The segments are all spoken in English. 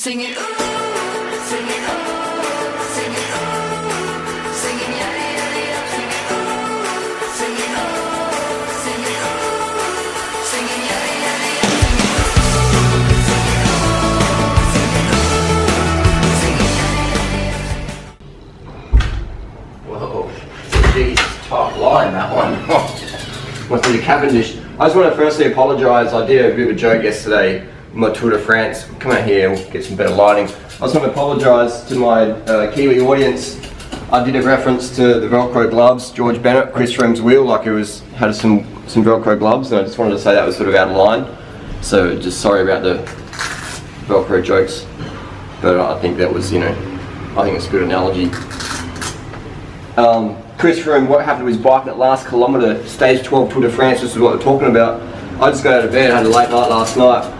Sing it, ooh, sing it, ooh, sing it, ooh, sing it, yeah, yeah, yeah, sing it, ooh, sing it, ooh, sing it, ooh, sing it, yeah, yeah, yeah, sing it, ooh, sing it, ooh, sing it, ooh, sing it, yeah, yeah, yeah. Whoa, jeez, top line that one. Must be the Cavendish. I just want to firstly apologise. I did a bit of a joke yesterday. My Tour de France, come out here, we'll get some better lighting. I just want to apologise to my Kiwi audience. I did a reference to the Velcro gloves, George Bennett, Chris Froome's wheel, like it had some Velcro gloves, and I just wanted to say that was sort of out of line. So just sorry about the Velcro jokes, but I think that was, you know, I think it's a good analogy. Chris Froome, what happened to his bike in that last kilometre, stage 12 Tour de France, this is what we're talking about. I just got out of bed, had a late night last night.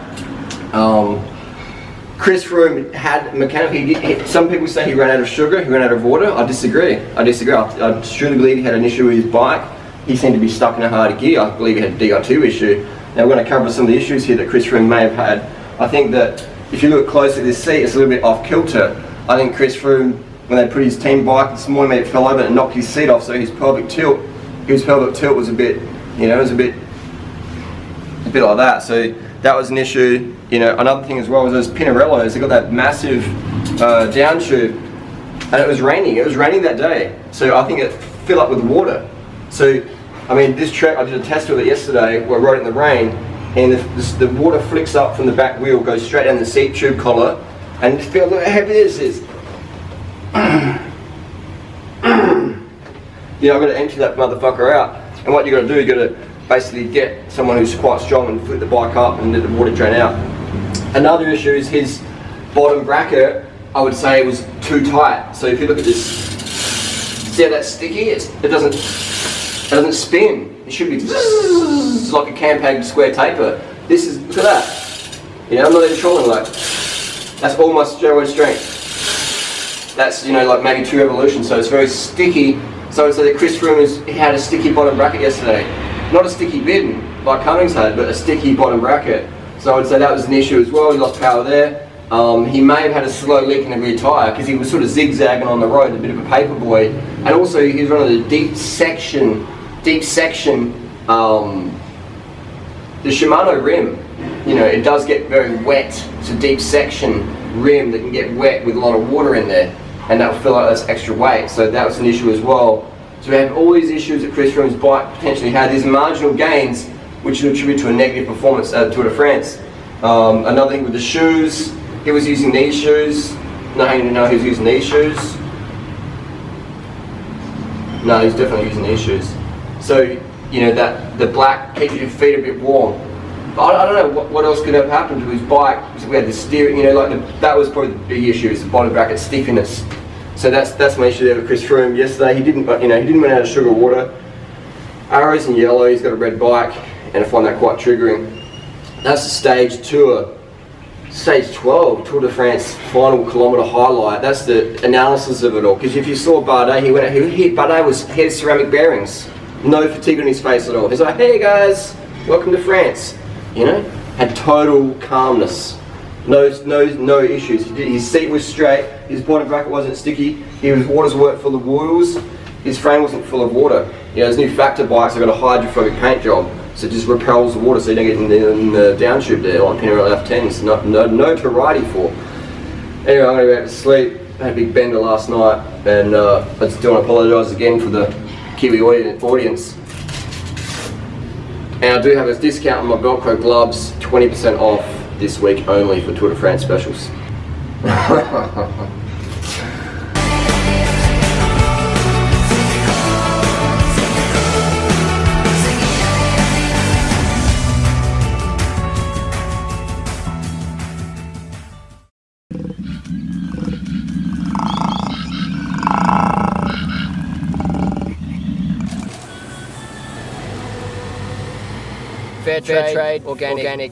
Chris Froome had mechanically, some people say he ran out of sugar, he ran out of water. I disagree. I truly believe he had an issue with his bike. He seemed to be stuck in a hard gear. I believe he had a DI2 issue. Now we're going to cover some of the issues here that Chris Froome may have had. I think that if you look closely at this seat, it's a little bit off kilter. I think Chris Froome, when they put his team bike this morning, it fell over and knocked his seat off, so his pelvic tilt was a bit, you know, it was a bit like that. So that was an issue. You know, another thing as well was those Pinarellos. They got that massive down tube, and it was raining. It was raining that day, so I think it filled up with water. So, I mean, this track, I did a test with it yesterday where I rode it in the rain, and the water flicks up from the back wheel, goes straight down the seat tube collar, and just feel, look how heavy this is. Yeah, I've got to empty that motherfucker out. And what you got to do, you got to basically get someone who's quite strong and flip the bike up and let the water drain out. Another issue is his bottom bracket, I would say, was too tight. So if you look at this, see how that's sticky? It doesn't spin. It should be like a Campag square taper. This is, look at that. You know, I'm not even trolling, like, that's almost steroid strength. That's, you know, like maybe 2 revolutions, so it's very sticky. So I would say that Chris Froome had a sticky bottom bracket yesterday. Not a sticky bid like Cummings had, but a sticky bottom bracket. So I would say that was an issue as well. He lost power there. He may have had a slow leak in the rear tyre because he was sort of zigzagging on the road, a bit of a paper boy. And also he was running the deep section, the Shimano rim. You know, it does get very wet. It's a deep section rim that can get wet with a lot of water in there, and that will fill out this extra weight. So that was an issue as well. So we have all these issues that Chris Froome's bike potentially had, these marginal gains, which would attribute to a negative performance at Tour de France. Another thing with the shoes, he was using these shoes. No, you know he was using these shoes. No, he's definitely using these shoes. So, you know, that the black keeps your feet a bit warm. But I don't know what else could have happened to his bike. So we had the steering, you know, like that was probably the big issue, is the bottom bracket stiffiness. So that's my issue there with Chris Froome. Yesterday he didn't run out of sugar water. Arrows in yellow. He's got a red bike, and I find that quite triggering. That's the stage 12 Tour de France final kilometre highlight. That's the analysis of it all. Because if you saw Bardet, Bardet had ceramic bearings, no fatigue on his face at all. He's like, hey guys, welcome to France. You know, had total calmness. No issues. His seat was straight, his bottom bracket wasn't sticky, his waters weren't full of oils, his frame wasn't full of water. You know, those new Factor bikes have got a hydrophobic paint job, so it just repels the water so you don't get in the down tube there, like Pinarello F10s. No to ridey for. Anyway, I'm going to go back to sleep. I had a big bender last night, and I just want to apologise again for the Kiwi audience. And I do have a discount on my Velcro gloves, 20% off this week only for Tour de France specials. Fair trade, organic.